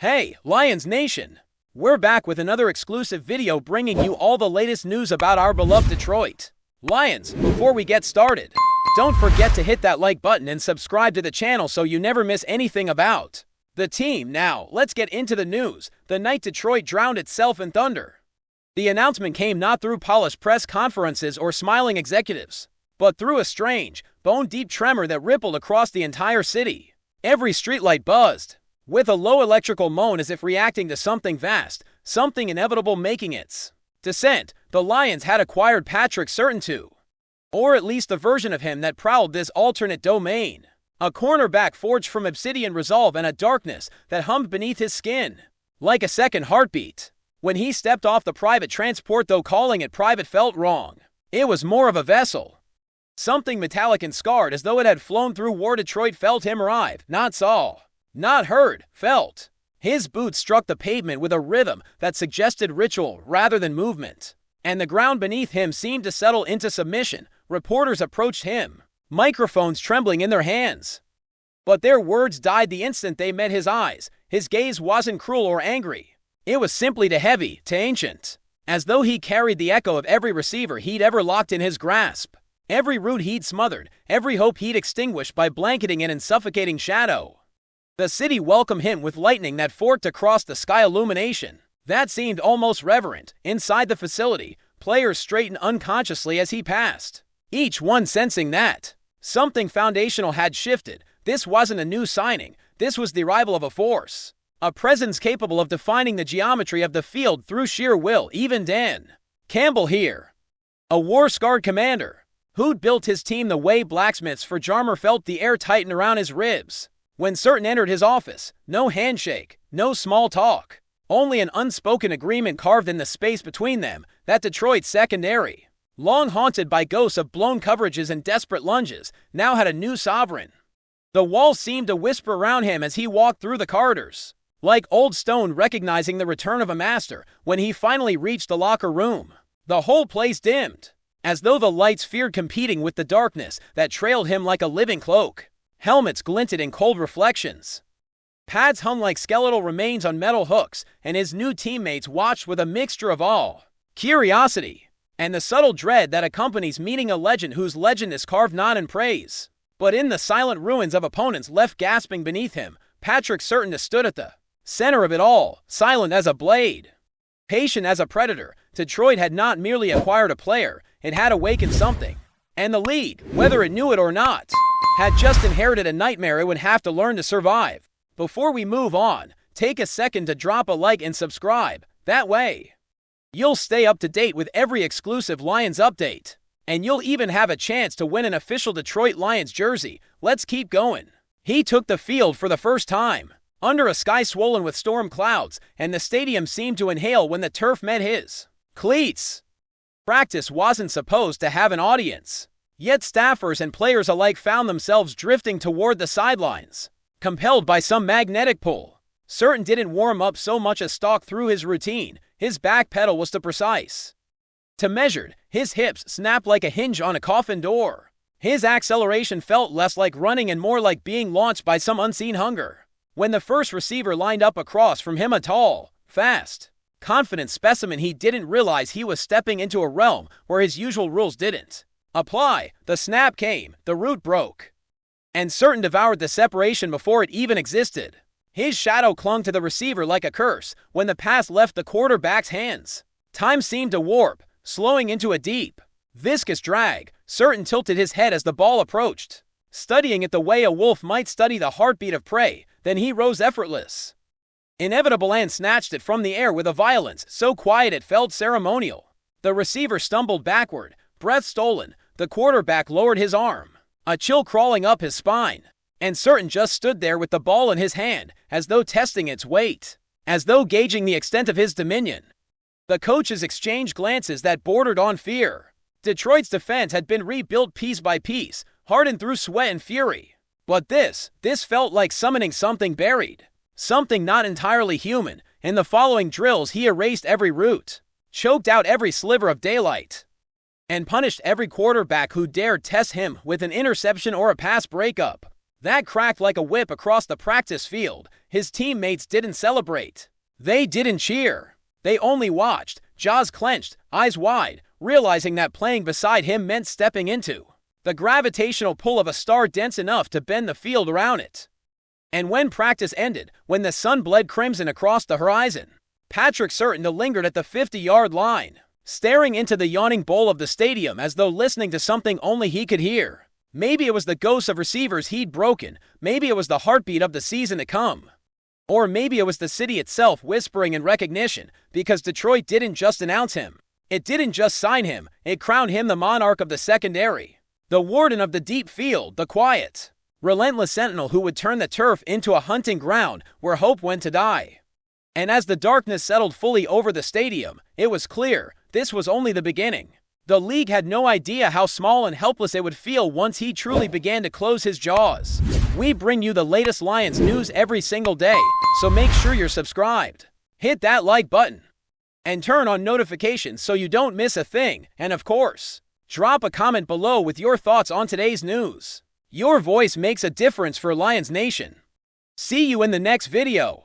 Hey, Lions Nation! We're back with another exclusive video bringing you all the latest news about our beloved Detroit Lions. Before we get started, don't forget to hit that like button and subscribe to the channel so you never miss anything about the team. Now, let's get into the news. The night Detroit drowned itself in thunder. The announcement came not through polished press conferences or smiling executives, but through a strange, bone-deep tremor that rippled across the entire city. Every streetlight buzzed with a low electrical moan as if reacting to something vast, something inevitable making its descent. The Lions had acquired Patrick Surtain II, or at least the version of him that prowled this alternate domain. A cornerback forged from obsidian resolve and a darkness that hummed beneath his skin, like a second heartbeat. When he stepped off the private transport, though calling it private felt wrong, it was more of a vessel. Something metallic and scarred as though it had flown through war. Detroit felt him arrive, not saw. Not heard, felt. His boots struck the pavement with a rhythm that suggested ritual rather than movement, and the ground beneath him seemed to settle into submission. Reporters approached him, microphones trembling in their hands. But their words died the instant they met his eyes. His gaze wasn't cruel or angry. It was simply too heavy, too ancient, as though he carried the echo of every receiver he'd ever locked in his grasp, every root he'd smothered, every hope he'd extinguished by blanketing it in suffocating shadow. The city welcomed him with lightning that forked across the sky, illumination that seemed almost reverent. Inside the facility, players straightened unconsciously as he passed, each one sensing that something foundational had shifted. This wasn't a new signing, this was the arrival of a force, a presence capable of defining the geometry of the field through sheer will. Even Dan Campbell here, a war-scarred commander who'd built his team the way blacksmiths for Jarmer, felt the air tighten around his ribs. When Surtain entered his office, no handshake, no small talk, only an unspoken agreement carved in the space between them that Detroit's secondary, long haunted by ghosts of blown coverages and desperate lunges, now had a new sovereign. The walls seemed to whisper around him as he walked through the corridors, like old stone recognizing the return of a master. When he finally reached the locker room, the whole place dimmed, as though the lights feared competing with the darkness that trailed him like a living cloak. Helmets glinted in cold reflections. Pads hung like skeletal remains on metal hooks, and his new teammates watched with a mixture of awe, curiosity, and the subtle dread that accompanies meeting a legend whose legend is carved not in praise, but in the silent ruins of opponents left gasping beneath him. Patrick Surtain stood at the center of it all, silent as a blade, patient as a predator. Detroit had not merely acquired a player, it had awakened something, and the league, whether it knew it or not, had just inherited a nightmare it would have to learn to survive. Before we move on, take a second to drop a like and subscribe. That way, you'll stay up to date with every exclusive Lions update, and you'll even have a chance to win an official Detroit Lions jersey. Let's keep going. He took the field for the first time, under a sky swollen with storm clouds, and the stadium seemed to inhale when the turf met his cleats. Practice wasn't supposed to have an audience, yet staffers and players alike found themselves drifting toward the sidelines, compelled by some magnetic pull. Surtain didn't warm up so much as stalk through his routine. His back pedal was too precise, too measured. His hips snapped like a hinge on a coffin door. His acceleration felt less like running and more like being launched by some unseen hunger. When the first receiver lined up across from him, a tall, fast, confident specimen, he didn't realize he was stepping into a realm where his usual rules didn't apply. The snap came, the route broke, and Surtain devoured the separation before it even existed. His shadow clung to the receiver like a curse. When the pass left the quarterback's hands, time seemed to warp, slowing into a deep, viscous drag. Surtain tilted his head as the ball approached, studying it the way a wolf might study the heartbeat of prey. Then he rose effortless, inevitable, and snatched it from the air with a violence so quiet it felt ceremonial. The receiver stumbled backward, breath stolen. The quarterback lowered his arm, a chill crawling up his spine, and Surtain just stood there with the ball in his hand, as though testing its weight, as though gauging the extent of his dominion. The coaches exchanged glances that bordered on fear. Detroit's defense had been rebuilt piece by piece, hardened through sweat and fury. But this felt like summoning something buried, something not entirely human. In the following drills, he erased every route, choked out every sliver of daylight, and punished every quarterback who dared test him with an interception or a pass breakup. That cracked like a whip across the practice field. His teammates didn't celebrate. They didn't cheer. They only watched, jaws clenched, eyes wide, realizing that playing beside him meant stepping into the gravitational pull of a star dense enough to bend the field around it. And when practice ended, when the sun bled crimson across the horizon, Patrick Surtain II lingered at the 50-yard line, staring into the yawning bowl of the stadium as though listening to something only he could hear. Maybe it was the ghosts of receivers he'd broken. Maybe it was the heartbeat of the season to come. Or maybe it was the city itself whispering in recognition, because Detroit didn't just announce him. It didn't just sign him. It crowned him the monarch of the secondary, the warden of the deep field, the quiet, relentless sentinel who would turn the turf into a hunting ground where hope went to die. And as the darkness settled fully over the stadium, it was clear this was only the beginning. The league had no idea how small and helpless it would feel once he truly began to close his jaws. We bring you the latest Lions news every single day, so make sure you're subscribed. Hit that like button and turn on notifications so you don't miss a thing. And of course, drop a comment below with your thoughts on today's news. Your voice makes a difference for Lions Nation. See you in the next video.